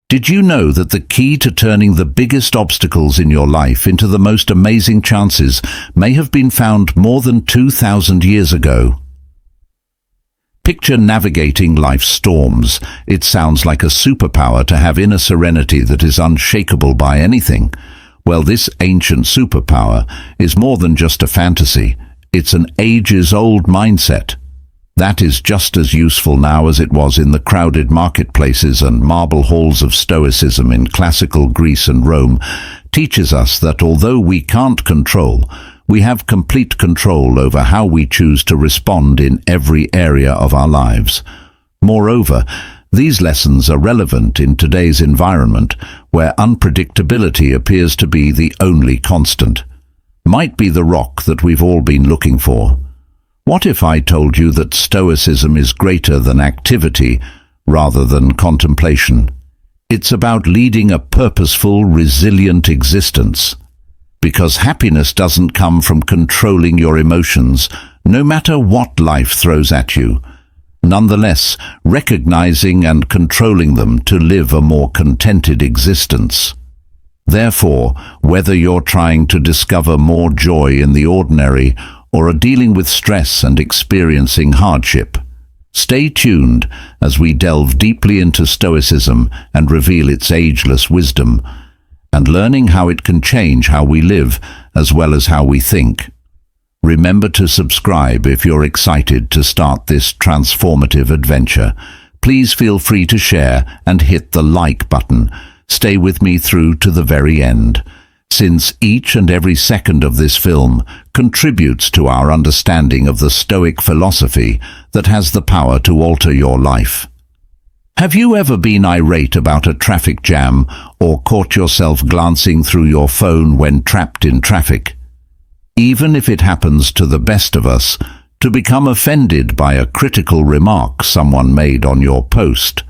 Did you know that the key to turning the biggest obstacles in your life into the most amazing chances may have been found more than 2,000 years ago? Picture navigating life's storms. It sounds like a superpower to have inner serenity that is unshakable by anything. Well, this ancient superpower is more than just a fantasy. It's an ages-old mindset. That is just as useful now as it was in the crowded marketplaces and marble halls of Stoicism in classical Greece and Rome. Teaches us that although we can't control, we have complete control over how we choose to respond in every area of our lives. Moreover, these lessons are relevant in today's environment, where unpredictability appears to be the only constant. Might be the rock that we've all been looking for. What if I told you that Stoicism is greater than activity rather than contemplation? It's about leading a purposeful, resilient existence. Because happiness doesn't come from controlling your emotions, no matter what life throws at you. Nonetheless, recognizing and controlling them to live a more contented existence. Therefore, whether you're trying to discover more joy in the ordinary or are dealing with stress and experiencing hardship, stay tuned as we delve deeply into Stoicism and reveal its ageless wisdom, and learning how it can change how we live as well as how we think. Remember to subscribe if you're excited to start this transformative adventure. Please feel free to share and hit the like button. Stay with me through to the very end, since each and every second of this film contributes to our understanding of the Stoic philosophy that has the power to alter your life. Have you ever been irate about a traffic jam or caught yourself glancing through your phone when trapped in traffic? Even if it happens to the best of us, to become offended by a critical remark someone made on your post.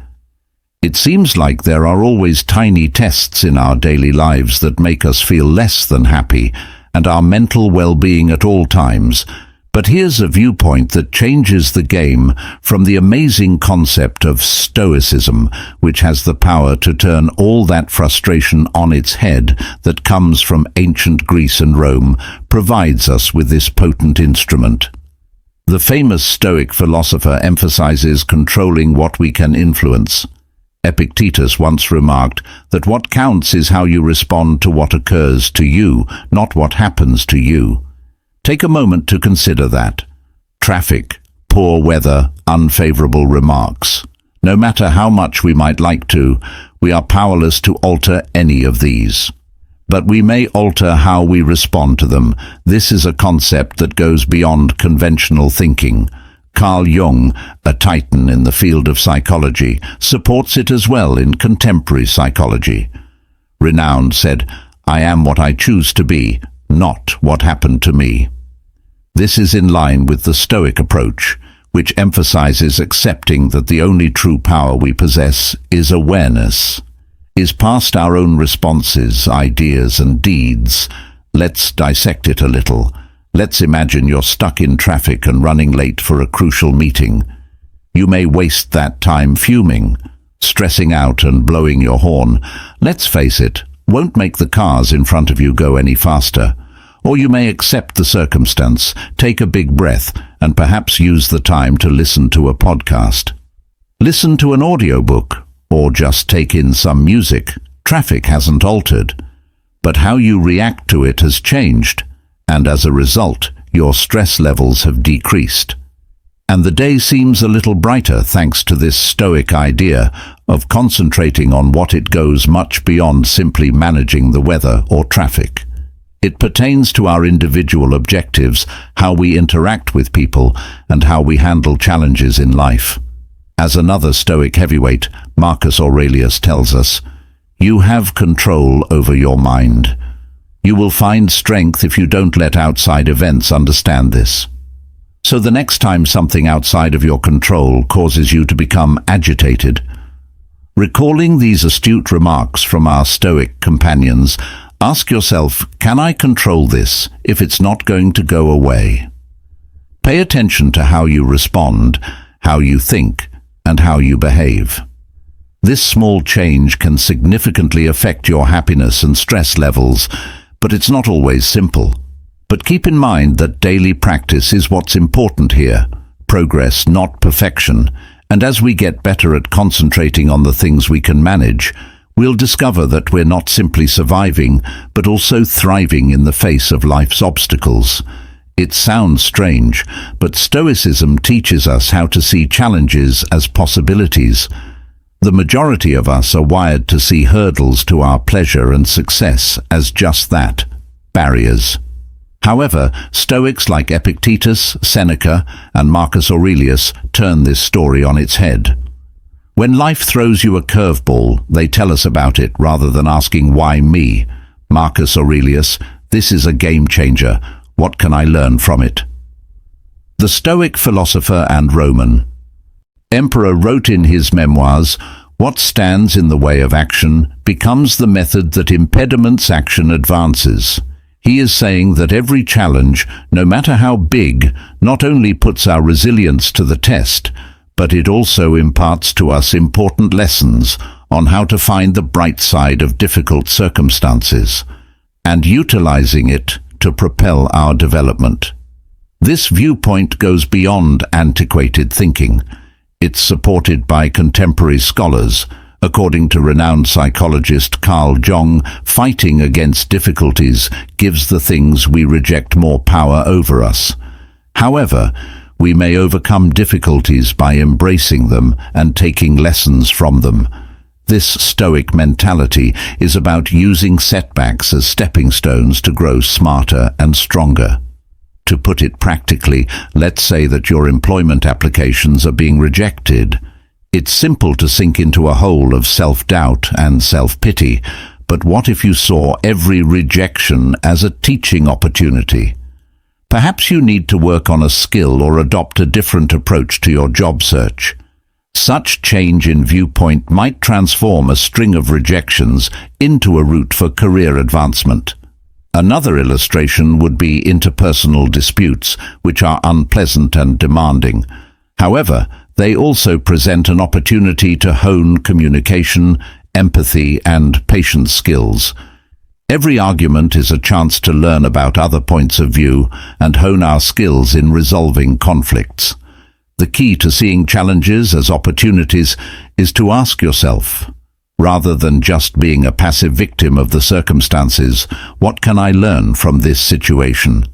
It seems like there are always tiny tests in our daily lives that make us feel less than happy and our mental well-being at all times. But here's a viewpoint that changes the game from the amazing concept of Stoicism, which has the power to turn all that frustration on its head that comes from ancient Greece and Rome, provides us with this potent instrument. The famous Stoic philosopher emphasizes controlling what we can influence. Epictetus once remarked that what counts is how you respond to what occurs to you, not what happens to you. Take a moment to consider that. Traffic, poor weather, unfavorable remarks. No matter how much we might like to, we are powerless to alter any of these. But we may alter how we respond to them. This is a concept that goes beyond conventional thinking. Carl Jung, a titan in the field of psychology, supports it as well in contemporary psychology. Renowned said, "I am what I choose to be, not what happened to me." This is in line with the Stoic approach, which emphasizes accepting that the only true power we possess is awareness, is past our own responses, ideas, and deeds. Let's dissect it a little. Let's imagine you're stuck in traffic and running late for a crucial meeting. You may waste that time fuming, stressing out and blowing your horn. Let's face it, won't make the cars in front of you go any faster. Or you may accept the circumstance, take a big breath, and perhaps use the time to listen to a podcast. Listen to an audiobook, or just take in some music. Traffic hasn't altered, but how you react to it has changed. And as a result, your stress levels have decreased. And the day seems a little brighter thanks to this Stoic idea of concentrating on what it goes much beyond simply managing the weather or traffic. It pertains to our individual objectives, how we interact with people, and how we handle challenges in life. As another Stoic heavyweight, Marcus Aurelius, tells us, "You have control over your mind. You will find strength if you don't let outside events understand this." So the next time something outside of your control causes you to become agitated, recalling these astute remarks from our Stoic companions, ask yourself, can I control this if it's not going to go away? Pay attention to how you respond, how you think, and how you behave. This small change can significantly affect your happiness and stress levels, but it's not always simple. But keep in mind that daily practice is what's important here. Progress, not perfection. And as we get better at concentrating on the things we can manage, we'll discover that we're not simply surviving, but also thriving in the face of life's obstacles. It sounds strange, but Stoicism teaches us how to see challenges as possibilities. The majority of us are wired to see hurdles to our pleasure and success as just that, barriers. However, Stoics like Epictetus, Seneca, and Marcus Aurelius turn this story on its head. When life throws you a curveball, they tell us about it rather than asking, "Why me?" Marcus Aurelius, "This is a game changer. What can I learn from it?" The Stoic philosopher and Roman emperor wrote in his memoirs, "What stands in the way of action becomes the method that impediments action advances." He is saying that every challenge, no matter how big, not only puts our resilience to the test, but it also imparts to us important lessons on how to find the bright side of difficult circumstances, and utilizing it to propel our development. This viewpoint goes beyond antiquated thinking. It's supported by contemporary scholars. According to renowned psychologist Carl Jung, fighting against difficulties gives the things we reject more power over us. However, we may overcome difficulties by embracing them and taking lessons from them. This Stoic mentality is about using setbacks as stepping stones to grow smarter and stronger. To put it practically, let's say that your employment applications are being rejected. It's simple to sink into a hole of self-doubt and self-pity, but what if you saw every rejection as a teaching opportunity? Perhaps you need to work on a skill or adopt a different approach to your job search. Such change in viewpoint might transform a string of rejections into a route for career advancement. Another illustration would be interpersonal disputes, which are unpleasant and demanding. However, they also present an opportunity to hone communication, empathy, and patience skills. Every argument is a chance to learn about other points of view and hone our skills in resolving conflicts. The key to seeing challenges as opportunities is to ask yourself, rather than just being a passive victim of the circumstances, what can I learn from this situation?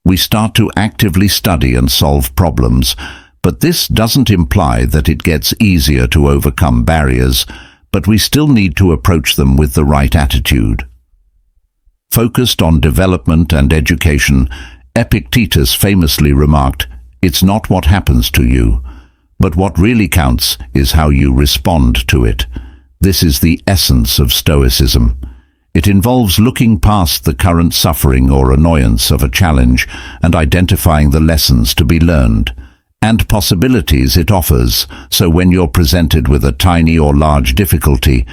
We start to actively study and solve problems, but this doesn't imply that it gets easier to overcome barriers, but we still need to approach them with the right attitude. Focused on development and education, Epictetus famously remarked, "It's not what happens to you, but what really counts is how you respond to it." This is the essence of Stoicism. It involves looking past the current suffering or annoyance of a challenge and identifying the lessons to be learned and possibilities it offers. So when you're presented with a tiny or large difficulty,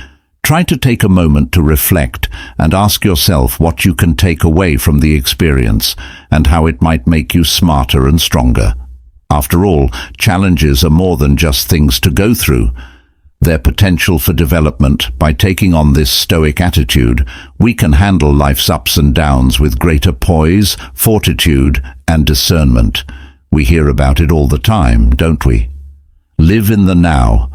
try to take a moment to reflect and ask yourself what you can take away from the experience and how it might make you smarter and stronger. After all, challenges are more than just things to go through. Their potential for development. By taking on this Stoic attitude, we can handle life's ups and downs with greater poise, fortitude, and discernment. We hear about it all the time, don't we? Live in the now.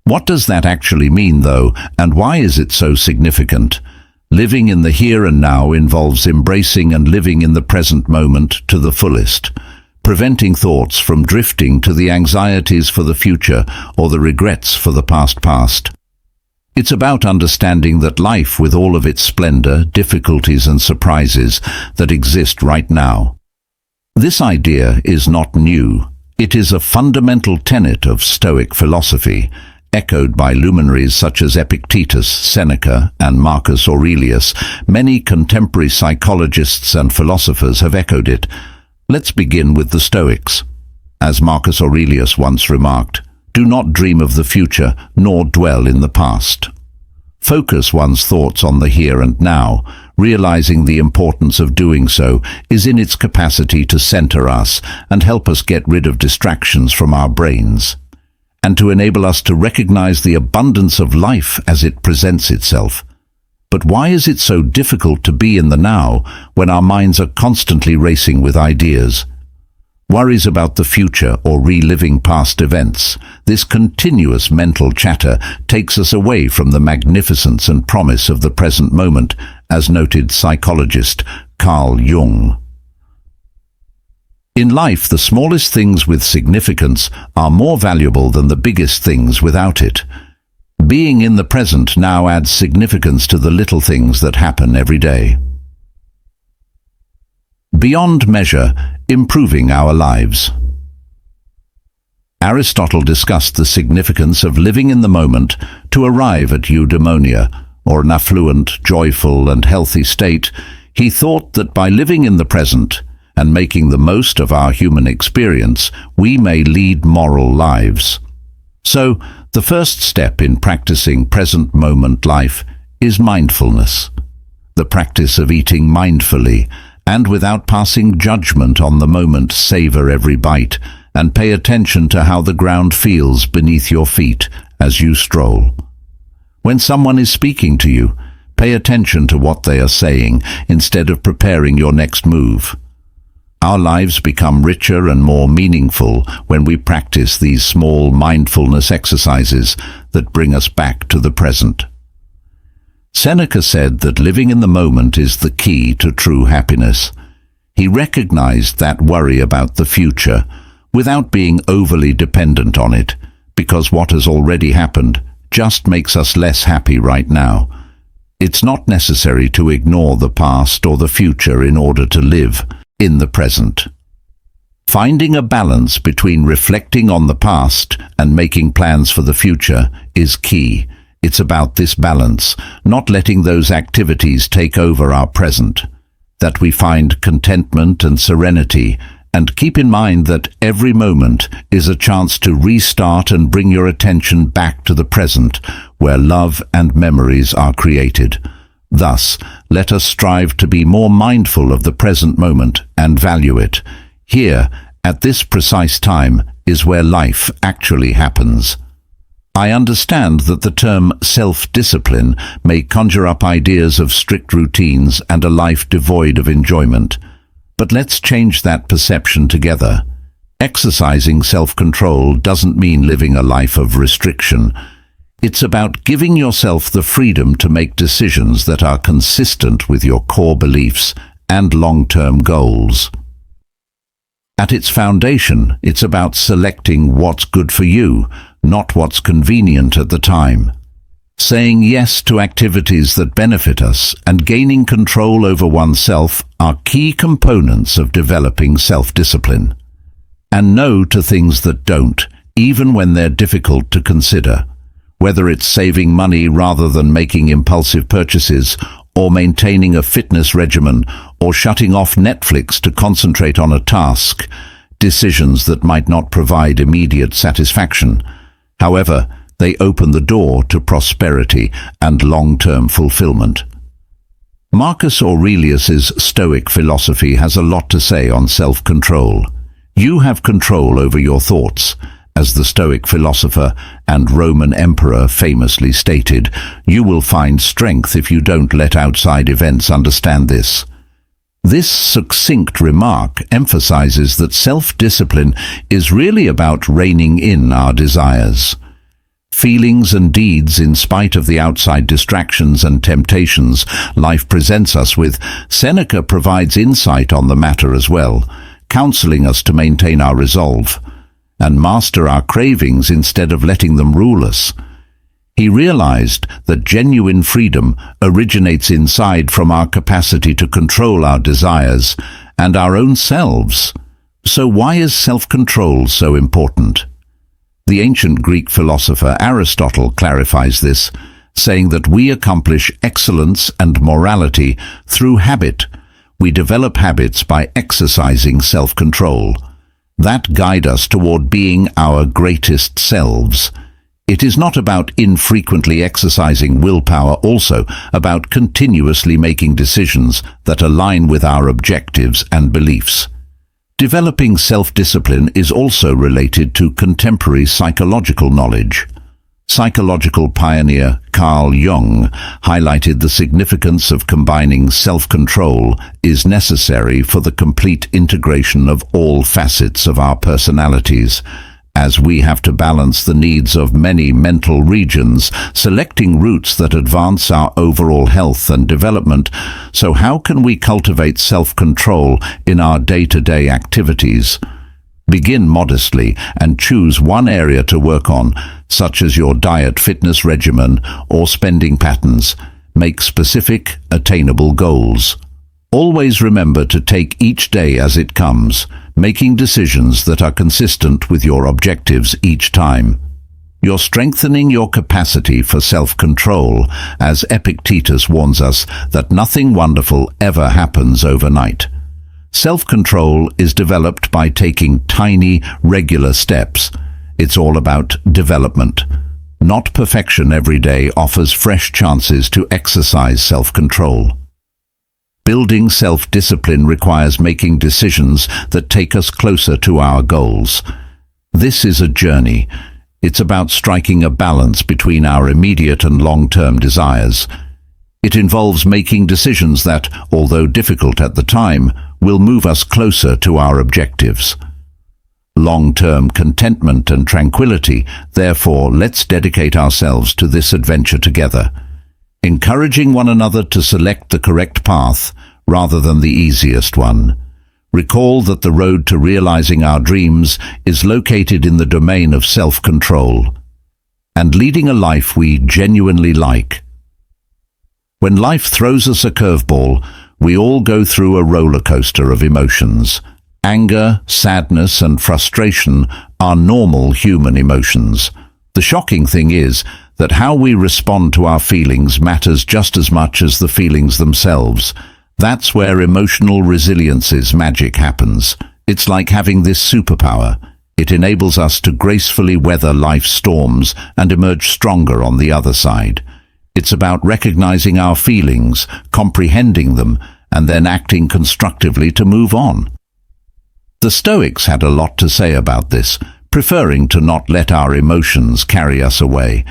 What does that actually mean, though, and why is it so significant? Living in the here and now involves embracing and living in the present moment to the fullest, preventing thoughts from drifting to the anxieties for the future or the regrets for the past. It's about understanding that life, with all of its splendor, difficulties and surprises that exist right now. This idea is not new. It is a fundamental tenet of Stoic philosophy, echoed by luminaries such as Epictetus, Seneca, and Marcus Aurelius. Many contemporary psychologists and philosophers have echoed it. Let's begin with the Stoics. As Marcus Aurelius once remarked, "Do not dream of the future, nor dwell in the past." Focus one's thoughts on the here and now. Realizing the importance of doing so is in its capacity to center us and help us get rid of distractions from our brains. and to enable us to recognize the abundance of life as it presents itself. But why is it so difficult to be in the now when our minds are constantly racing with ideas? Worries about the future or reliving past events, this continuous mental chatter takes us away from the magnificence and promise of the present moment, as noted psychologist Carl Jung. In life, the smallest things with significance are more valuable than the biggest things without it. Being in the present now adds significance to the little things that happen every day. Beyond measure, improving our lives. Aristotle discussed the significance of living in the moment to arrive at eudaimonia, or an affluent, joyful and healthy state. He thought that by living in the present and making the most of our human experience, we may lead moral lives. So, the first step in practicing present moment life is mindfulness, the practice of eating mindfully and without passing judgment on the moment. Savor every bite and pay attention to how the ground feels beneath your feet as you stroll. When someone is speaking to you, pay attention to what they are saying instead of preparing your next move. Our lives become richer and more meaningful when we practice these small mindfulness exercises that bring us back to the present. Seneca said that living in the moment is the key to true happiness. He recognized that worry about the future without being overly dependent on it, because what has already happened just makes us less happy right now. It's not necessary to ignore the past or the future in order to live in the present. Finding a balance between reflecting on the past and making plans for the future is key. It's about this balance, not letting those activities take over our present, that we find contentment and serenity, and keep in mind that every moment is a chance to restart and bring your attention back to the present, where love and memories are created. Thus, let us strive to be more mindful of the present moment and value it. Here, at this precise time, is where life actually happens. I understand that the term self-discipline may conjure up ideas of strict routines and a life devoid of enjoyment. But let's change that perception together. Exercising self-control doesn't mean living a life of restriction. It's about giving yourself the freedom to make decisions that are consistent with your core beliefs and long-term goals. At its foundation, it's about selecting what's good for you, not what's convenient at the time. Saying yes to activities that benefit us and gaining control over oneself are key components of developing self-discipline. And no to things that don't, even when they're difficult to consider. Whether it's saving money rather than making impulsive purchases, or maintaining a fitness regimen, or shutting off Netflix to concentrate on a task, decisions that might not provide immediate satisfaction. However, they open the door to prosperity and long-term fulfillment. Marcus Aurelius's Stoic philosophy has a lot to say on self-control. You have control over your thoughts. As the Stoic philosopher and Roman emperor famously stated, you will find strength if you don't let outside events understand this. This succinct remark emphasizes that self-discipline is really about reining in our desires. Feelings and deeds in spite of the outside distractions and temptations life presents us with. Seneca provides insight on the matter as well, counseling us to maintain our resolve and master our cravings instead of letting them rule us. He realized that genuine freedom originates inside from our capacity to control our desires and our own selves. So why is self-control so important? The ancient Greek philosopher Aristotle clarifies this, saying that we accomplish excellence and morality through habit. We develop habits by exercising self-control that guide us toward being our greatest selves. It is not about infrequently exercising willpower, also about continuously making decisions that align with our objectives and beliefs. Developing self-discipline is also related to contemporary psychological knowledge. Psychological pioneer Carl Jung highlighted the significance of combining self-control is necessary for the complete integration of all facets of our personalities, as we have to balance the needs of many mental regions, selecting routes that advance our overall health and development. So how can we cultivate self-control in our day-to-day activities? Begin modestly and choose one area to work on, such as your diet, fitness regimen, or spending patterns. Make specific, attainable goals. Always remember to take each day as it comes, making decisions that are consistent with your objectives each time. You're strengthening your capacity for self-control, as Epictetus warns us that nothing wonderful ever happens overnight. Self-control is developed by taking tiny, regular steps. It's all about development. Not perfection every day offers fresh chances to exercise self-control. Building self-discipline requires making decisions that take us closer to our goals. This is a journey. It's about striking a balance between our immediate and long-term desires. It involves making decisions that, although difficult at the time, will move us closer to our objectives. Long-term contentment and tranquility, therefore, let's dedicate ourselves to this adventure together, encouraging one another to select the correct path rather than the easiest one. Recall that the road to realizing our dreams is located in the domain of self-control and leading a life we genuinely like. When life throws us a curveball, we all go through a roller coaster of emotions. Anger, sadness, and frustration are normal human emotions. The shocking thing is that how we respond to our feelings matters just as much as the feelings themselves. That's where emotional resilience's magic happens. It's like having this superpower. It enables us to gracefully weather life's storms and emerge stronger on the other side. It's about recognizing our feelings, comprehending them, and then acting constructively to move on. The Stoics had a lot to say about this, preferring to not let our emotions carry us away.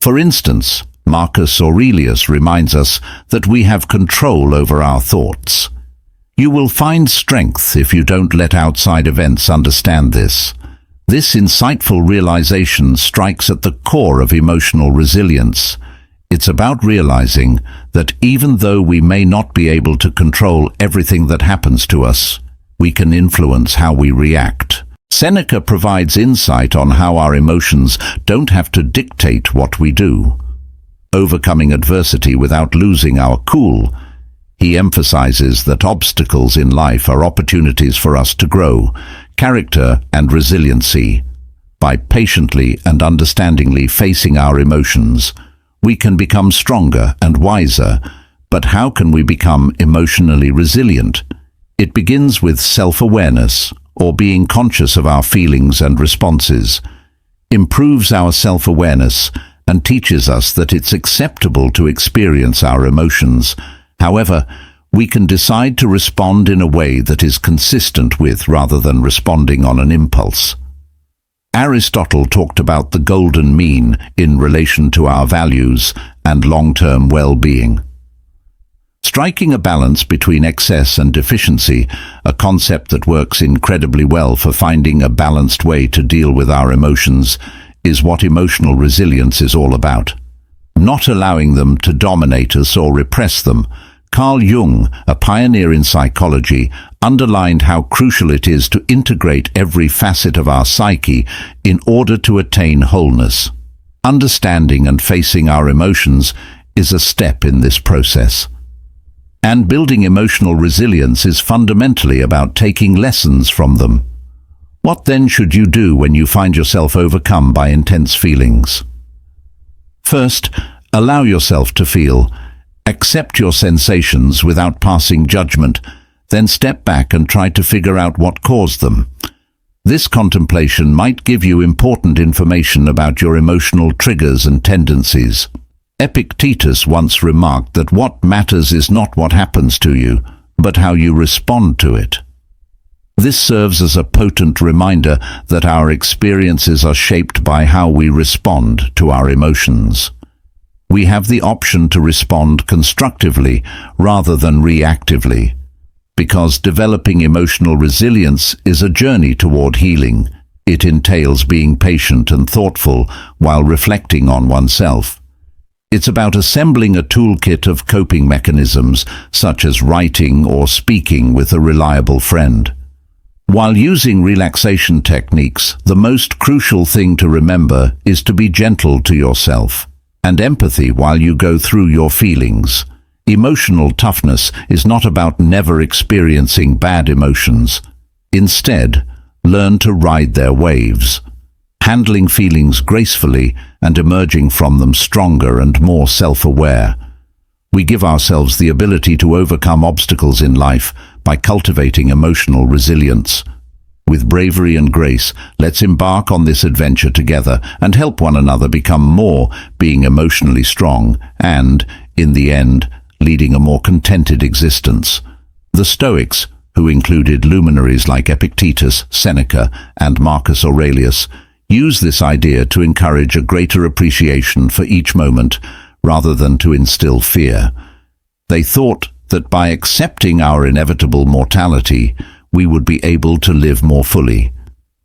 For instance, Marcus Aurelius reminds us that we have control over our thoughts. You will find strength if you don't let outside events understand this. This insightful realization strikes at the core of emotional resilience. It's about realizing that even though we may not be able to control everything that happens to us, we can influence how we react. Seneca provides insight on how our emotions don't have to dictate what we do. Overcoming adversity without losing our cool, he emphasizes that obstacles in life are opportunities for us to grow, character and resiliency. By patiently and understandingly facing our emotions, we can become stronger and wiser. But how can we become emotionally resilient? It begins with self-awareness, or being conscious of our feelings and responses, improves our self-awareness, and teaches us that it's acceptable to experience our emotions. However, we can decide to respond in a way that is consistent with rather than responding on an impulse. Aristotle talked about the golden mean in relation to our values and long-term well-being. Striking a balance between excess and deficiency, a concept that works incredibly well for finding a balanced way to deal with our emotions, is what emotional resilience is all about. Not allowing them to dominate us or repress them. Carl Jung, a pioneer in psychology, underlined how crucial it is to integrate every facet of our psyche in order to attain wholeness. Understanding and facing our emotions is a step in this process. And building emotional resilience is fundamentally about taking lessons from them. What then should you do when you find yourself overcome by intense feelings? First, allow yourself to feel. Accept your sensations without passing judgment, then step back and try to figure out what caused them. This contemplation might give you important information about your emotional triggers and tendencies. Epictetus once remarked that what matters is not what happens to you, but how you respond to it. This serves as a potent reminder that our experiences are shaped by how we respond to our emotions. We have the option to respond constructively rather than reactively, because developing emotional resilience is a journey toward healing. It entails being patient and thoughtful while reflecting on oneself. It's about assembling a toolkit of coping mechanisms, such as writing or speaking with a reliable friend. While using relaxation techniques, the most crucial thing to remember is to be gentle to yourself and empathy while you go through your feelings. Emotional toughness is not about never experiencing bad emotions. Instead, learn to ride their waves, handling feelings gracefully and emerging from them stronger and more self-aware. We give ourselves the ability to overcome obstacles in life by cultivating emotional resilience. With bravery and grace, let's embark on this adventure together and help one another become more, being emotionally strong and, in the end, leading a more contented existence. The Stoics, who included luminaries like Epictetus, Seneca, and Marcus Aurelius, use this idea to encourage a greater appreciation for each moment rather than to instill fear. They thought that by accepting our inevitable mortality, we would be able to live more fully.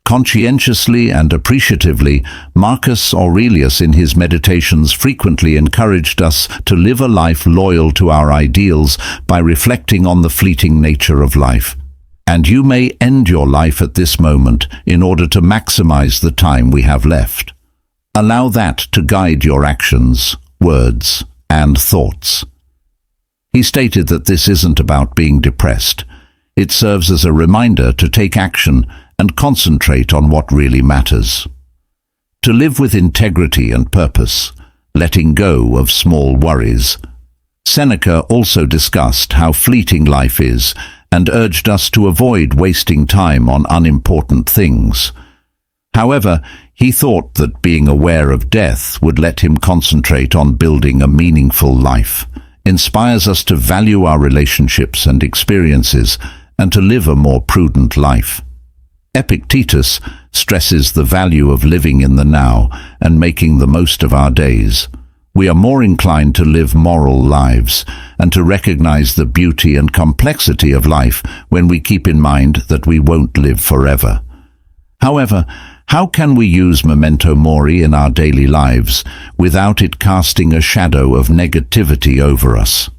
Conscientiously and appreciatively, Marcus Aurelius in his meditations frequently encouraged us to live a life loyal to our ideals by reflecting on the fleeting nature of life. And you may end your life at this moment in order to maximize the time we have left. Allow that to guide your actions, words, and thoughts. He stated that this isn't about being depressed. It serves as a reminder to take action and concentrate on what really matters. To live with integrity and purpose, letting go of small worries. Seneca also discussed how fleeting life is and urged us to avoid wasting time on unimportant things. However, he thought that being aware of death would let him concentrate on building a meaningful life, inspires us to value our relationships and experiences and to live a more prudent life. Epictetus stresses the value of living in the now and making the most of our days. We are more inclined to live moral lives and to recognize the beauty and complexity of life when we keep in mind that we won't live forever. However, how can we use memento mori in our daily lives without it casting a shadow of negativity over us?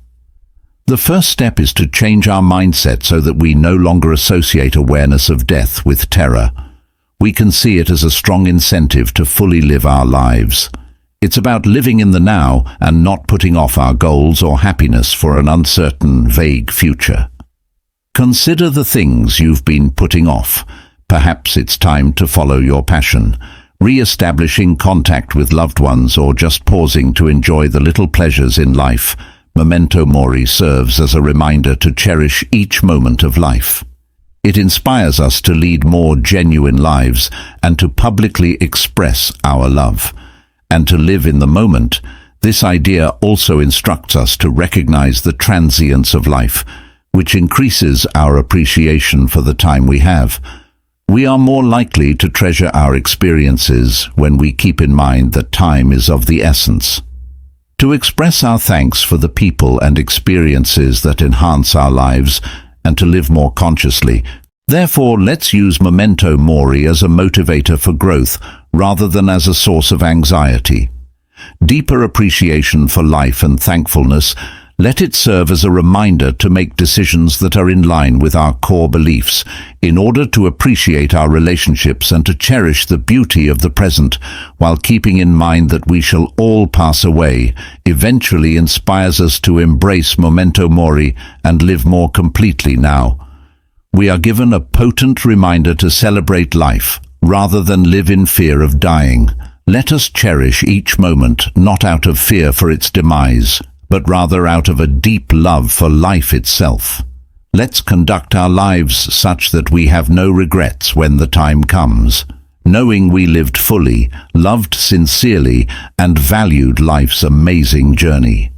The first step is to change our mindset so that we no longer associate awareness of death with terror. We can see it as a strong incentive to fully live our lives. It's about living in the now and not putting off our goals or happiness for an uncertain, vague future. Consider the things you've been putting off. Perhaps it's time to follow your passion, re-establishing contact with loved ones or just pausing to enjoy the little pleasures in life. Memento mori serves as a reminder to cherish each moment of life. It inspires us to lead more genuine lives and to publicly express our love. And to live in the moment, this idea also instructs us to recognize the transience of life, which increases our appreciation for the time we have. We are more likely to treasure our experiences when we keep in mind that time is of the essence. To express our thanks for the people and experiences that enhance our lives and to live more consciously. Therefore, let's use memento mori as a motivator for growth rather than as a source of anxiety. Deeper appreciation for life and thankfulness, let it serve as a reminder to make decisions that are in line with our core beliefs in order to appreciate our relationships and to cherish the beauty of the present while keeping in mind that we shall all pass away, eventually inspires us to embrace memento mori and live more completely now. We are given a potent reminder to celebrate life rather than live in fear of dying. Let us cherish each moment not out of fear for its demise, but rather out of a deep love for life itself. Let's conduct our lives such that we have no regrets when the time comes, knowing we lived fully, loved sincerely, and valued life's amazing journey.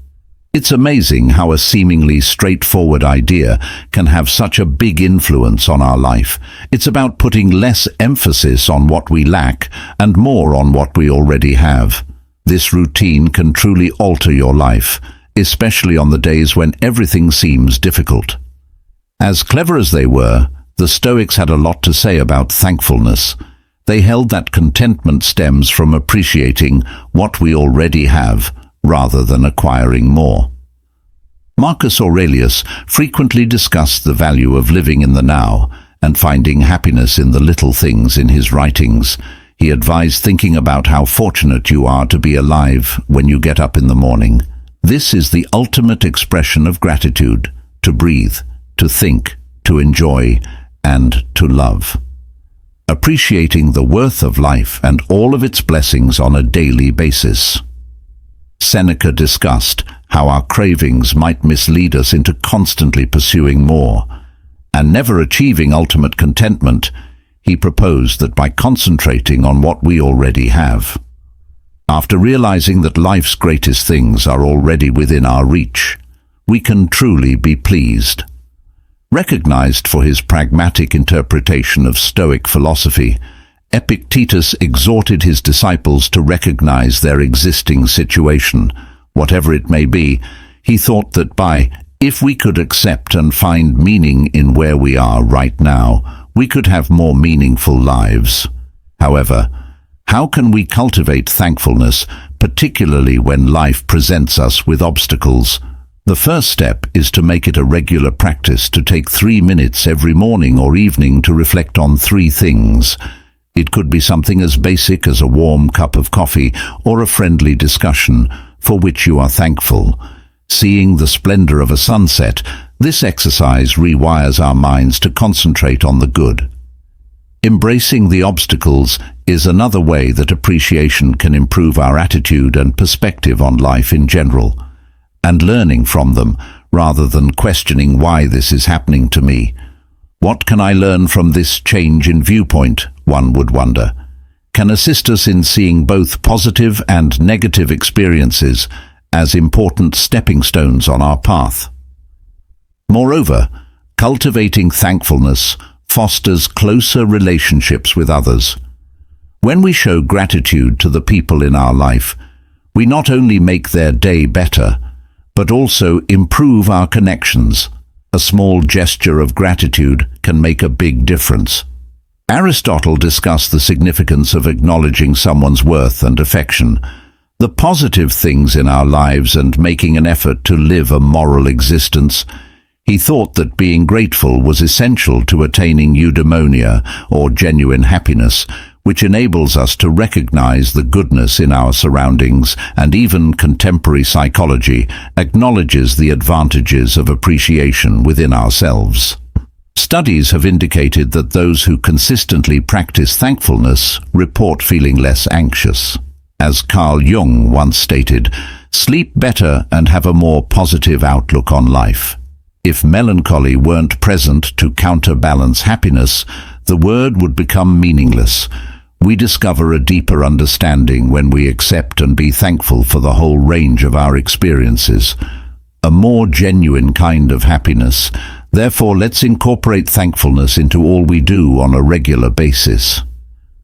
It's amazing how a seemingly straightforward idea can have such a big influence on our life. It's about putting less emphasis on what we lack and more on what we already have. This routine can truly alter your life, especially on the days when everything seems difficult. As clever as they were, the Stoics had a lot to say about thankfulness. They held that contentment stems from appreciating what we already have, rather than acquiring more. Marcus Aurelius frequently discussed the value of living in the now and finding happiness in the little things in his writings. He advised thinking about how fortunate you are to be alive when you get up in the morning. This is the ultimate expression of gratitude: to breathe, to think, to enjoy, and to love. Appreciating the worth of life and all of its blessings on a daily basis. Seneca discussed how our cravings might mislead us into constantly pursuing more, and never achieving ultimate contentment. He proposed that by concentrating on what we already have, after realizing that life's greatest things are already within our reach, we can truly be pleased. Recognized for his pragmatic interpretation of Stoic philosophy, Epictetus exhorted his disciples to recognize their existing situation, whatever it may be. He thought that if we could accept and find meaning in where we are right now, we could have more meaningful lives. However, how can we cultivate thankfulness, particularly when life presents us with obstacles? The first step is to make it a regular practice to take 3 minutes every morning or evening to reflect on 3 things. It could be something as basic as a warm cup of coffee or a friendly discussion for which you are thankful. Seeing the splendor of a sunset, this exercise rewires our minds to concentrate on the good. Embracing the obstacles is another way that appreciation can improve our attitude and perspective on life in general, and learning from them rather than questioning why this is happening to me. What can I learn from this change in viewpoint, one would wonder, can assist us in seeing both positive and negative experiences as important stepping stones on our path. Moreover, cultivating thankfulness fosters closer relationships with others. When we show gratitude to the people in our life, we not only make their day better, but also improve our connections. A small gesture of gratitude can make a big difference. Aristotle discussed the significance of acknowledging someone's worth and affection, the positive things in our lives, and making an effort to live a moral existence. He thought that being grateful was essential to attaining eudaimonia, or genuine happiness, which enables us to recognize the goodness in our surroundings, and even contemporary psychology acknowledges the advantages of appreciation within ourselves. Studies have indicated that those who consistently practice thankfulness report feeling less anxious. As Carl Jung once stated, sleep better and have a more positive outlook on life. If melancholy weren't present to counterbalance happiness, the word would become meaningless. We discover a deeper understanding when we accept and be thankful for the whole range of our experiences. A more genuine kind of happiness. Therefore, let's incorporate thankfulness into all we do on a regular basis.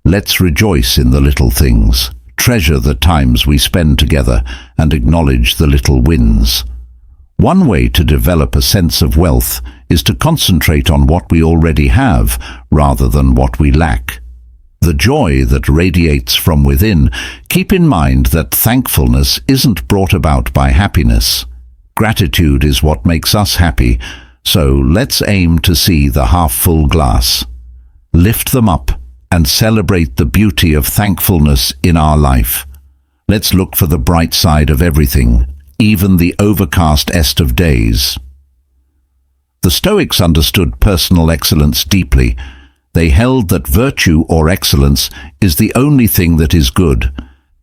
Let's rejoice in the little things, treasure the times we spend together, and acknowledge the little wins. One way to develop a sense of wealth is to concentrate on what we already have rather than what we lack. The joy that radiates from within. Keep in mind that thankfulness isn't brought about by happiness. Gratitude is what makes us happy, so let's aim to see the half-full glass. Lift them up and celebrate the beauty of thankfulness in our life. Let's look for the bright side of everything, even the overcast of days. The Stoics understood personal excellence deeply. They held that virtue or excellence is the only thing that is good,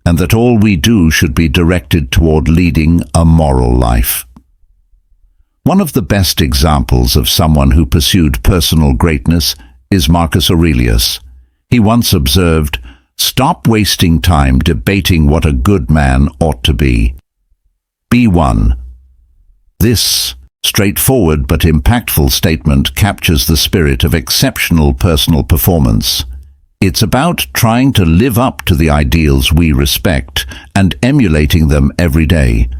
and that all we do should be directed toward leading a moral life. One of the best examples of someone who pursued personal greatness is Marcus Aurelius. He once observed, "Stop wasting time debating what a good man ought to be. Be one. This straightforward but impactful statement captures the spirit of exceptional personal performance. It's about trying to live up to the ideals we respect and emulating them every day.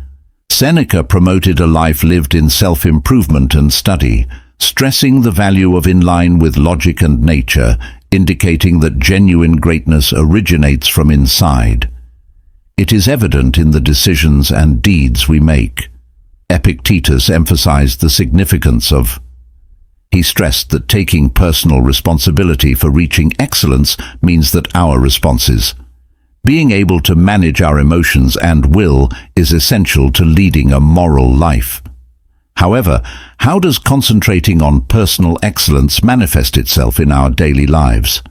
Seneca promoted a life lived in self-improvement and study, stressing the value of in line with logic and nature, indicating that genuine greatness originates from inside. It is evident in the decisions and deeds we make. Epictetus emphasized the significance of. He stressed that taking personal responsibility for reaching excellence means that our responses, being able to manage our emotions and will, is essential to leading a moral life. However, how does concentrating on personal excellence manifest itself in our daily lives?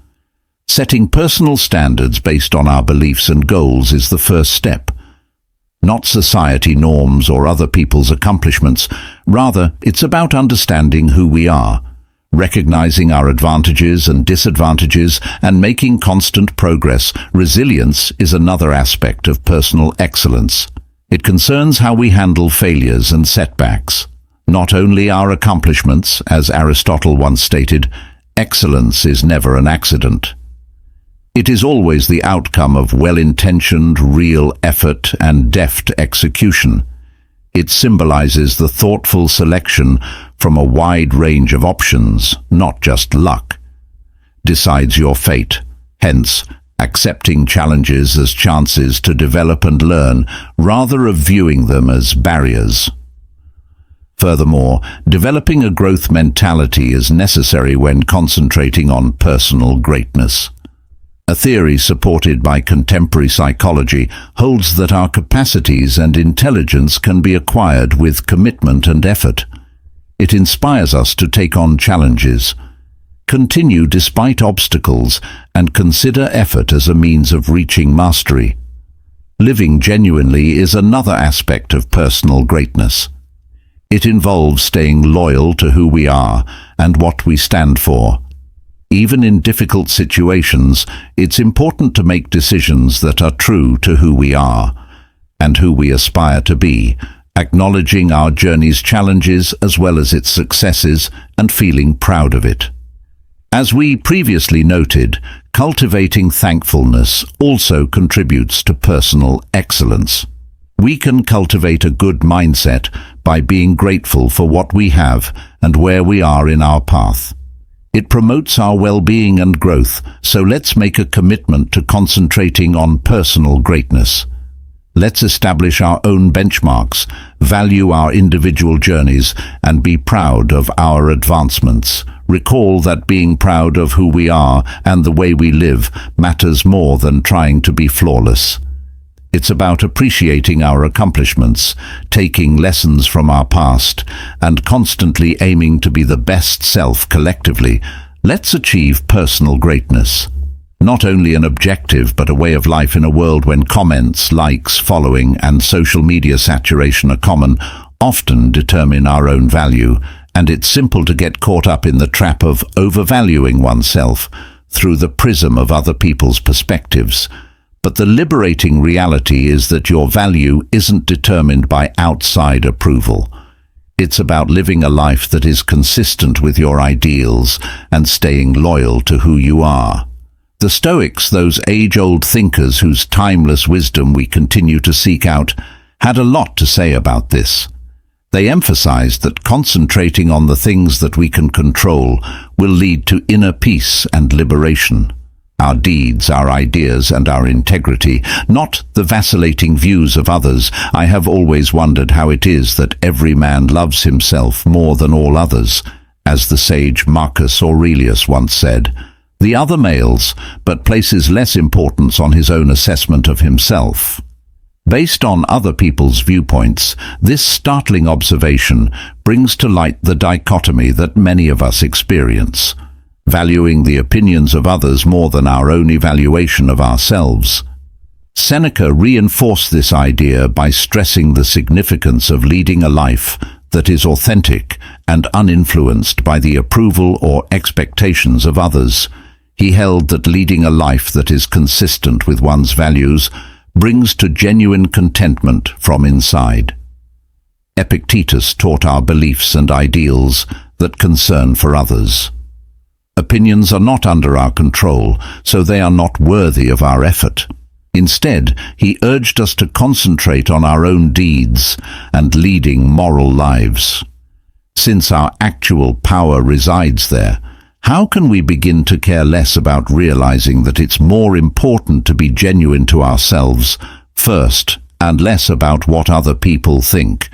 Setting personal standards based on our beliefs and goals is the first step. Not society norms or other people's accomplishments. Rather, it's about understanding who we are, recognizing our advantages and disadvantages, and making constant progress. Resilience is another aspect of personal excellence. It concerns how we handle failures and setbacks. Not only our accomplishments, as Aristotle once stated, excellence is never an accident. It is always the outcome of well-intentioned, real effort and deft execution. It symbolizes the thoughtful selection from a wide range of options, not just luck. Decides your fate, hence accepting challenges as chances to develop and learn, rather of viewing them as barriers. Furthermore, developing a growth mentality is necessary when concentrating on personal greatness. A theory supported by contemporary psychology holds that our capacities and intelligence can be acquired with commitment and effort. It inspires us to take on challenges, continue despite obstacles, and consider effort as a means of reaching mastery. Living genuinely is another aspect of personal greatness. It involves staying loyal to who we are and what we stand for. Even in difficult situations, it's important to make decisions that are true to who we are and who we aspire to be, acknowledging our journey's challenges as well as its successes and feeling proud of it. As we previously noted, cultivating thankfulness also contributes to personal excellence. We can cultivate a good mindset by being grateful for what we have and where we are in our path. It promotes our well-being and growth, so let's make a commitment to concentrating on personal greatness. Let's establish our own benchmarks, value our individual journeys, and be proud of our advancements. Recall that being proud of who we are and the way we live matters more than trying to be flawless. It's about appreciating our accomplishments, taking lessons from our past, and constantly aiming to be the best self collectively. Let's achieve personal greatness. Not only an objective, but a way of life in a world when comments, likes, following, and social media saturation are common, often determine our own value, and it's simple to get caught up in the trap of overvaluing oneself through the prism of other people's perspectives. But the liberating reality is that your value isn't determined by outside approval. It's about living a life that is consistent with your ideals and staying loyal to who you are. The Stoics, those age-old thinkers whose timeless wisdom we continue to seek out, had a lot to say about this. They emphasized that concentrating on the things that we can control will lead to inner peace and liberation. Our deeds, our ideas, and our integrity, not the vacillating views of others. I have always wondered how it is that every man loves himself more than all others, as the sage Marcus Aurelius once said. The other males, but places less importance on his own assessment of himself. Based on other people's viewpoints, this startling observation brings to light the dichotomy that many of us experience. Valuing the opinions of others more than our own evaluation of ourselves. Seneca reinforced this idea by stressing the significance of leading a life that is authentic and uninfluenced by the approval or expectations of others. He held that leading a life that is consistent with one's values brings to genuine contentment from inside. Epictetus taught our beliefs and ideals that concern for others. Opinions are not under our control, so they are not worthy of our effort. Instead, he urged us to concentrate on our own deeds and leading moral lives. Since our actual power resides there, how can we begin to care less about realizing that it's more important to be genuine to ourselves first and less about what other people think?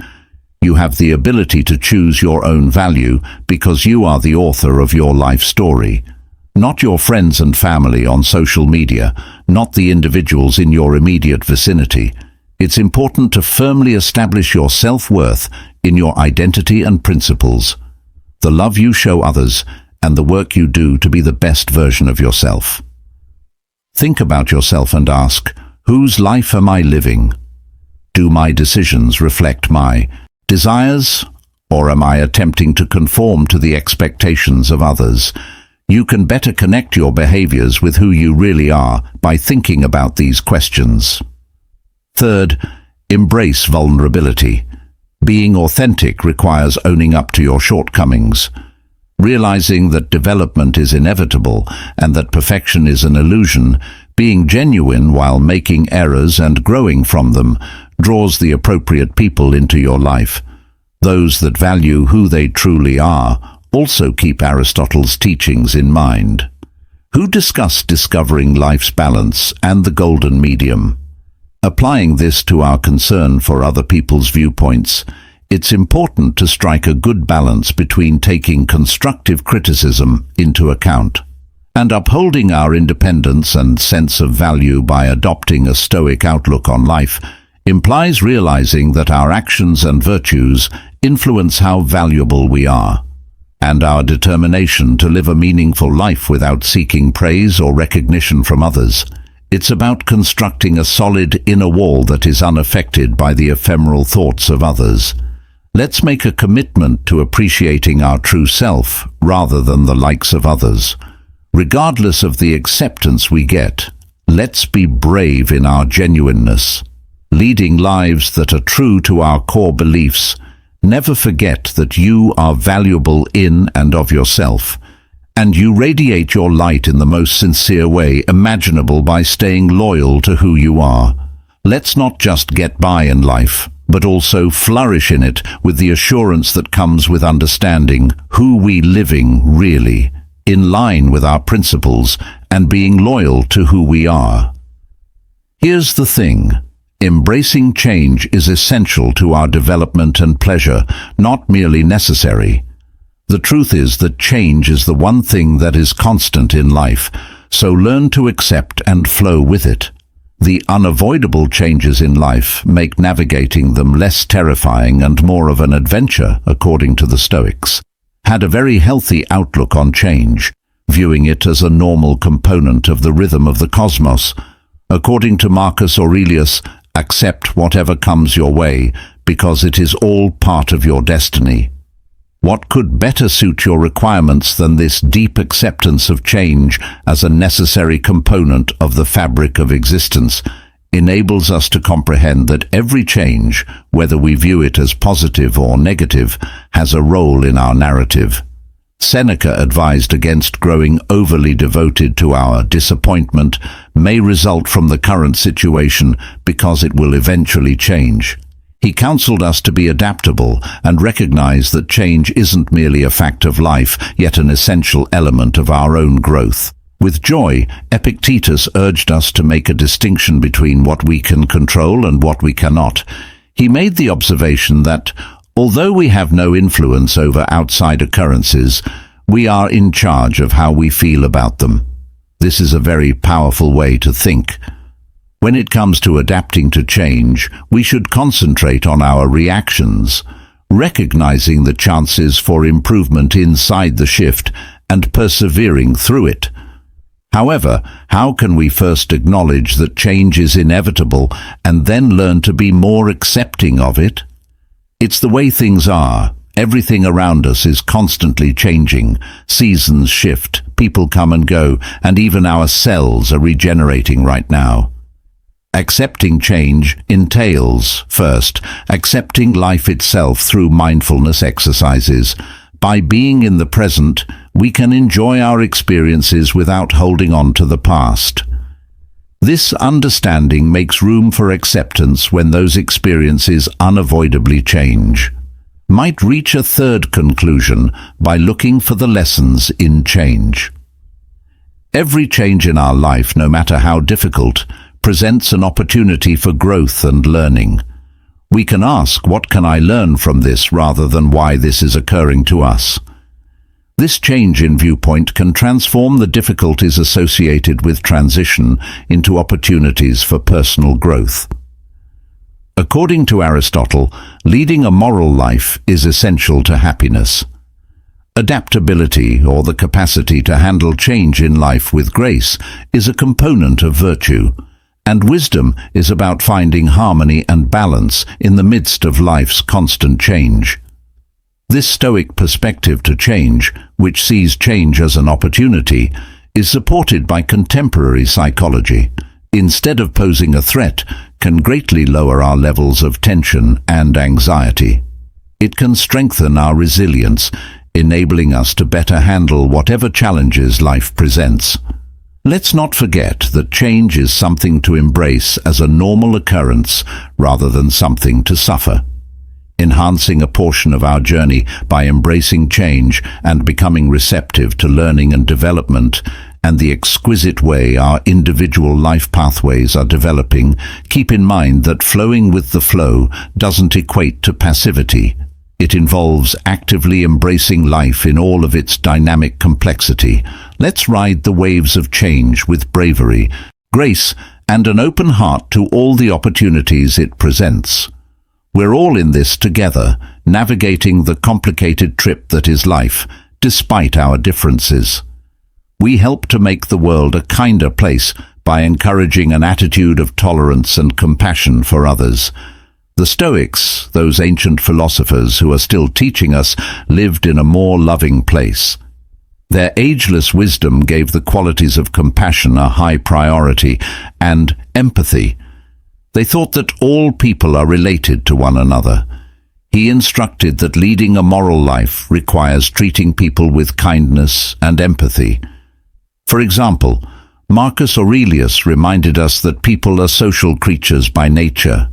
You have the ability to choose your own value because you are the author of your life story. Not your friends and family on social media, not the individuals in your immediate vicinity. It's important to firmly establish your self-worth in your identity and principles, the love you show others, and the work you do to be the best version of yourself. Think about yourself and ask, whose life am I living? Do my decisions reflect my desires, or am I attempting to conform to the expectations of others? You can better connect your behaviors with who you really are by thinking about these questions. Third, embrace vulnerability. Being authentic requires owning up to your shortcomings. Realizing that development is inevitable and that perfection is an illusion, being genuine while making errors and growing from them draws the appropriate people into your life. Those that value who they truly are also keep Aristotle's teachings in mind, who discussed discovering life's balance and the golden medium. Applying this to our concern for other people's viewpoints, it's important to strike a good balance between taking constructive criticism into account and upholding our independence and sense of value by adopting a Stoic outlook on life implies realizing that our actions and virtues influence how valuable we are, and our determination to live a meaningful life without seeking praise or recognition from others. It's about constructing a solid inner wall that is unaffected by the ephemeral thoughts of others. Let's make a commitment to appreciating our true self rather than the likes of others. Regardless of the acceptance we get, let's be brave in our genuineness, leading lives that are true to our core beliefs. Never forget that you are valuable in and of yourself, and you radiate your light in the most sincere way imaginable by staying loyal to who you are. Let's not just get by in life, but also flourish in it with the assurance that comes with understanding who we living really, in line with our principles and being loyal to who we are. Here's the thing. Embracing change is essential to our development and pleasure, not merely necessary. The truth is that change is the one thing that is constant in life, so learn to accept and flow with it. The unavoidable changes in life make navigating them less terrifying and more of an adventure, according to the Stoics. Had a very healthy outlook on change, viewing it as a normal component of the rhythm of the cosmos. According to Marcus Aurelius, accept whatever comes your way, because it is all part of your destiny. What could better suit your requirements than this deep acceptance of change as a necessary component of the fabric of existence enables us to comprehend that every change, whether we view it as positive or negative, has a role in our narrative. Seneca advised against growing overly devoted to our disappointment may result from the current situation because it will eventually change. He counseled us to be adaptable and recognize that change isn't merely a fact of life, yet an essential element of our own growth. With joy, Epictetus urged us to make a distinction between what we can control and what we cannot. He made the observation that, although we have no influence over outside occurrences, we are in charge of how we feel about them. This is a very powerful way to think. When it comes to adapting to change, we should concentrate on our reactions, recognizing the chances for improvement inside the shift and persevering through it. However, how can we first acknowledge that change is inevitable and then learn to be more accepting of it? It's the way things are. Everything around us is constantly changing. Seasons shift, people come and go, and even our cells are regenerating right now. Accepting change entails, first, accepting life itself through mindfulness exercises. By being in the present, we can enjoy our experiences without holding on to the past. This understanding makes room for acceptance when those experiences unavoidably change. Might reach a third conclusion by looking for the lessons in change. Every change in our life, no matter how difficult, presents an opportunity for growth and learning. We can ask, what can I learn from this, rather than why this is occurring to us. This change in viewpoint can transform the difficulties associated with transition into opportunities for personal growth. According to Aristotle, leading a moral life is essential to happiness. Adaptability, or the capacity to handle change in life with grace, is a component of virtue. And wisdom is about finding harmony and balance in the midst of life's constant change. This Stoic perspective to change, which sees change as an opportunity, is supported by contemporary psychology. Instead of posing a threat, can greatly lower our levels of tension and anxiety. It can strengthen our resilience, enabling us to better handle whatever challenges life presents. Let's not forget that change is something to embrace as a normal occurrence rather than something to suffer. Enhancing a portion of our journey by embracing change and becoming receptive to learning and development and the exquisite way our individual life pathways are developing, keep in mind that flowing with the flow doesn't equate to passivity. It involves actively embracing life in all of its dynamic complexity. Let's ride the waves of change with bravery, grace, and an open heart to all the opportunities it presents. We're all in this together, navigating the complicated trip that is life, despite our differences. We help to make the world a kinder place by encouraging an attitude of tolerance and compassion for others. The Stoics, those ancient philosophers who are still teaching us, lived in a more loving place. Their ageless wisdom gave the qualities of compassion a high priority and empathy. They thought that all people are related to one another. He instructed that leading a moral life requires treating people with kindness and empathy. For example, Marcus Aurelius reminded us that people are social creatures by nature.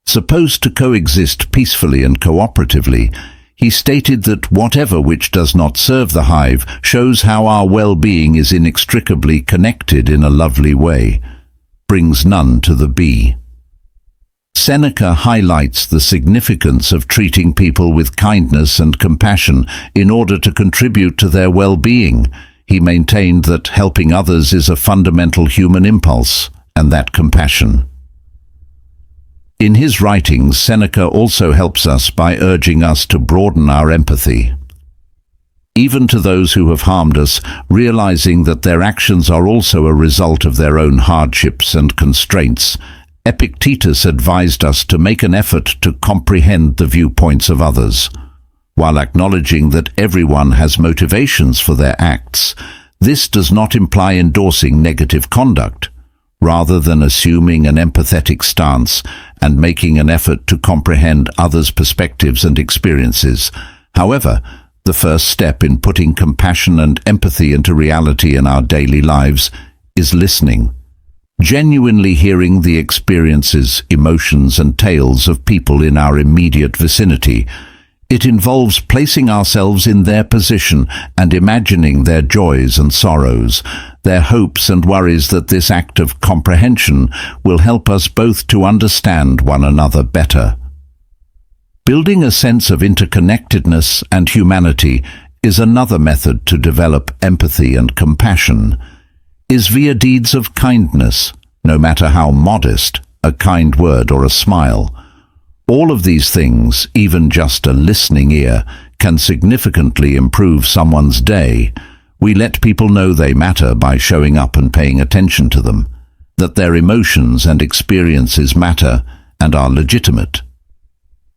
Supposed to coexist peacefully and cooperatively, he stated that whatever which does not serve the hive shows how our well-being is inextricably connected in a lovely way, brings none to the bee. Seneca highlights the significance of treating people with kindness and compassion in order to contribute to their well-being. He maintained that helping others is a fundamental human impulse, and that compassion. In his writings, Seneca also helps us by urging us to broaden our empathy. Even to those who have harmed us, realizing that their actions are also a result of their own hardships and constraints, Epictetus advised us to make an effort to comprehend the viewpoints of others. While acknowledging that everyone has motivations for their acts, this does not imply endorsing negative conduct. Rather than assuming an empathetic stance and making an effort to comprehend others' perspectives and experiences. However, the first step in putting compassion and empathy into reality in our daily lives is listening. Genuinely hearing the experiences, emotions, and tales of people in our immediate vicinity. It involves placing ourselves in their position and imagining their joys and sorrows, their hopes and worries. That this act of comprehension will help us both to understand one another better. Building a sense of interconnectedness and humanity is another method to develop empathy and compassion, is via deeds of kindness, no matter how modest, a kind word or a smile. All of these things, even just a listening ear, can significantly improve someone's day. We let people know they matter by showing up and paying attention to them, that their emotions and experiences matter and are legitimate.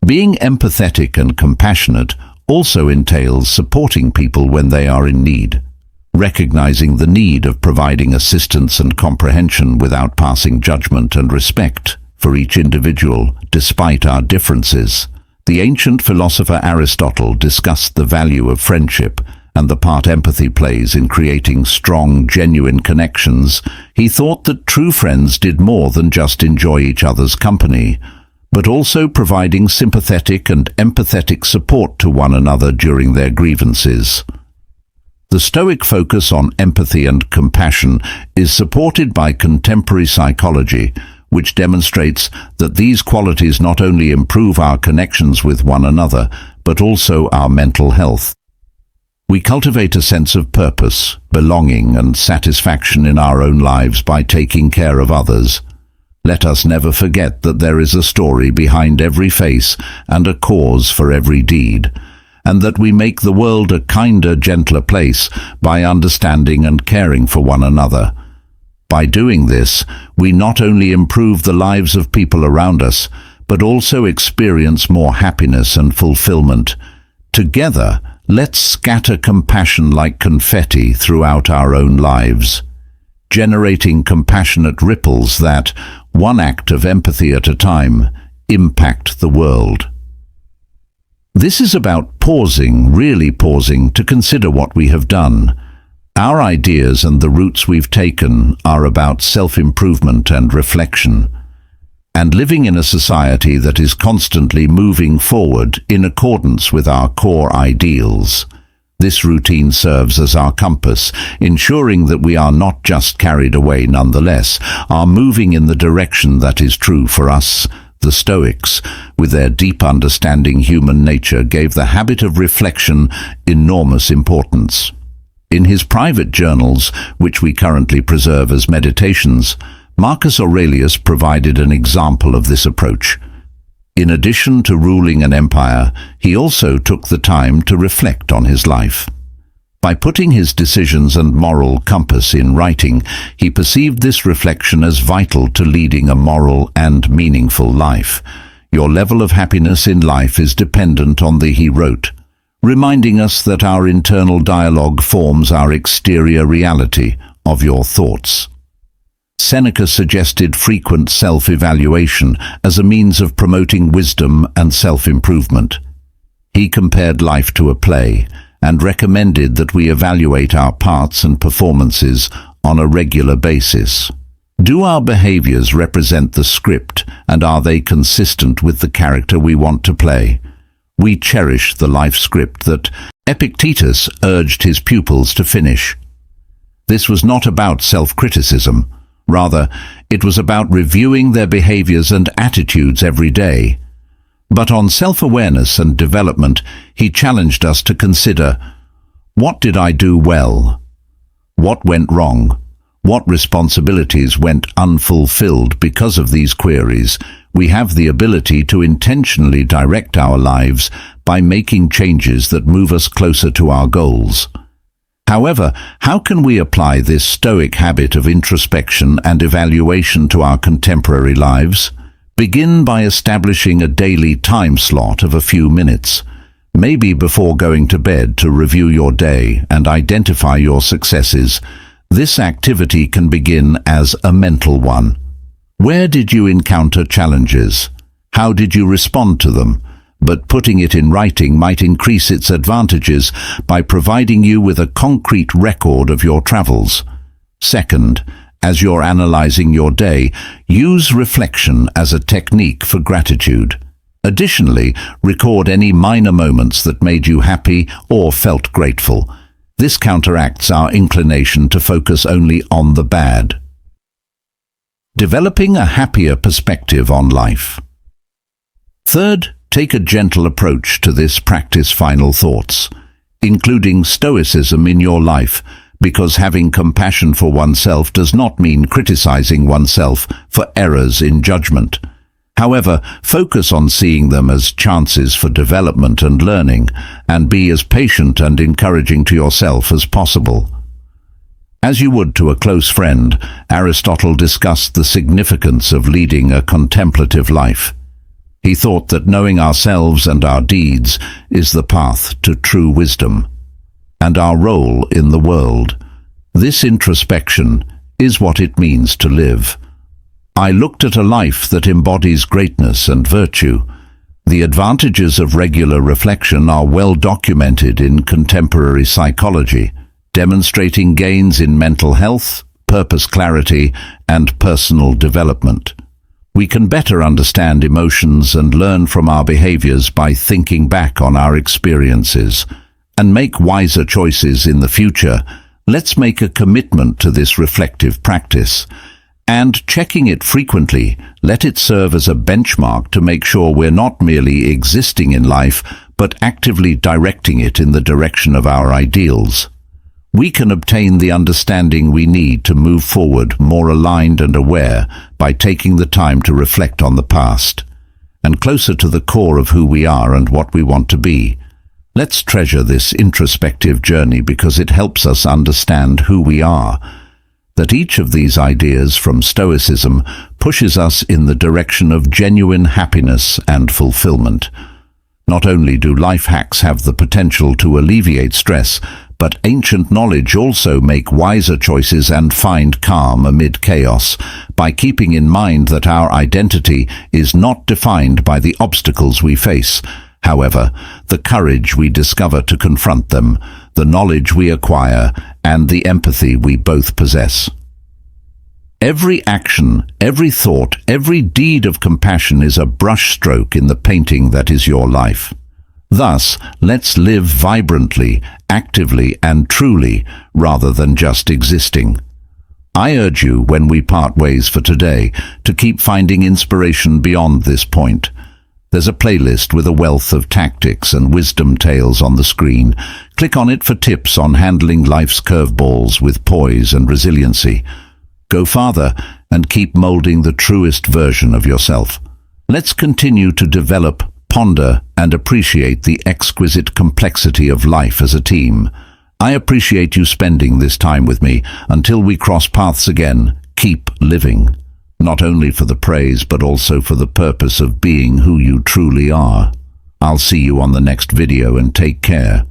Being empathetic and compassionate also entails supporting people when they are in need. recognizing the need of providing assistance and comprehension without passing judgment and respect for each individual, despite our differences. The ancient philosopher Aristotle discussed the value of friendship and the part empathy plays in creating strong, genuine connections. He thought that true friends did more than just enjoy each other's company, but also providing sympathetic and empathetic support to one another during their grievances. The Stoic focus on empathy and compassion is supported by contemporary psychology, which demonstrates that these qualities not only improve our connections with one another, but also our mental health. We cultivate a sense of purpose, belonging, and satisfaction in our own lives by taking care of others. Let us never forget that there is a story behind every face and a cause for every deed, and that we make the world a kinder, gentler place by understanding and caring for one another. By doing this, we not only improve the lives of people around us, but also experience more happiness and fulfillment. Together, let's scatter compassion like confetti throughout our own lives, generating compassionate ripples that, one act of empathy at a time, impact the world. This is about pausing, really pausing, to consider what we have done. Our ideas and the routes we've taken are about self-improvement and reflection, and living in a society that is constantly moving forward in accordance with our core ideals. This routine serves as our compass, ensuring that we are not just carried away nonetheless, are moving in the direction that is true for us. The Stoics, with their deep understanding human nature, gave the habit of reflection enormous importance. In his private journals, which we currently preserve as meditations, Marcus Aurelius provided an example of this approach. In addition to ruling an empire, he also took the time to reflect on his life. By putting his decisions and moral compass in writing, he perceived this reflection as vital to leading a moral and meaningful life. Your level of happiness in life is dependent on he wrote, reminding us that our internal dialogue forms our exterior reality of your thoughts. Seneca suggested frequent self-evaluation as a means of promoting wisdom and self-improvement. He compared life to a play and recommended that we evaluate our parts and performances on a regular basis. Do our behaviors represent the script, and are they consistent with the character we want to play? We cherish the life script that Epictetus urged his pupils to finish. This was not about self-criticism. Rather, it was about reviewing their behaviors and attitudes every day. But on self-awareness and development, he challenged us to consider, what did I do well? What went wrong? What responsibilities went unfulfilled? Because of these queries, we have the ability to intentionally direct our lives by making changes that move us closer to our goals. However, how can we apply this Stoic habit of introspection and evaluation to our contemporary lives? Begin by establishing a daily time slot of a few minutes, maybe before going to bed, to review your day and identify your successes. This activity can begin as a mental one. Where did you encounter challenges? How did you respond to them? But putting it in writing might increase its advantages by providing you with a concrete record of your travels. Second, as you're analyzing your day, use reflection as a technique for gratitude. Additionally, record any minor moments that made you happy or felt grateful. This counteracts our inclination to focus only on the bad. Developing a happier perspective on life. Third, take a gentle approach to this practice. Final thoughts, including Stoicism in your life, because having compassion for oneself does not mean criticizing oneself for errors in judgment. However, focus on seeing them as chances for development and learning, and be as patient and encouraging to yourself as possible. As you would to a close friend, Aristotle discussed the significance of leading a contemplative life. He thought that knowing ourselves and our deeds is the path to true wisdom, and our role in the world. This introspection is what it means to live. I looked at a life that embodies greatness and virtue. The advantages of regular reflection are well documented in contemporary psychology, demonstrating gains in mental health, purpose clarity, and personal development. We can better understand emotions and learn from our behaviors by thinking back on our experiences and make wiser choices in the future. Let's make a commitment to this reflective practice. And checking it frequently, let it serve as a benchmark to make sure we're not merely existing in life, but actively directing it in the direction of our ideals. We can obtain the understanding we need to move forward more aligned and aware by taking the time to reflect on the past, and closer to the core of who we are and what we want to be. Let's treasure this introspective journey because it helps us understand who we are. That each of these ideas from Stoicism pushes us in the direction of genuine happiness and fulfillment. Not only do life hacks have the potential to alleviate stress, but ancient knowledge also make wiser choices and find calm amid chaos, by keeping in mind that our identity is not defined by the obstacles we face. However, the courage we discover to confront them, the knowledge we acquire, and the empathy we both possess. Every action, every thought, every deed of compassion is a brushstroke in the painting that is your life. Thus, let's live vibrantly, actively, and truly, rather than just existing. I urge you, when we part ways for today, to keep finding inspiration beyond this point. There's a playlist with a wealth of tactics and wisdom tales on the screen. Click on it for tips on handling life's curveballs with poise and resiliency. Go farther and keep molding the truest version of yourself. Let's continue to develop, ponder, and appreciate the exquisite complexity of life as a team. I appreciate you spending this time with me. Until we cross paths again, keep living. Not only for the praise, but also for the purpose of being who you truly are. I'll see you on the next video and take care.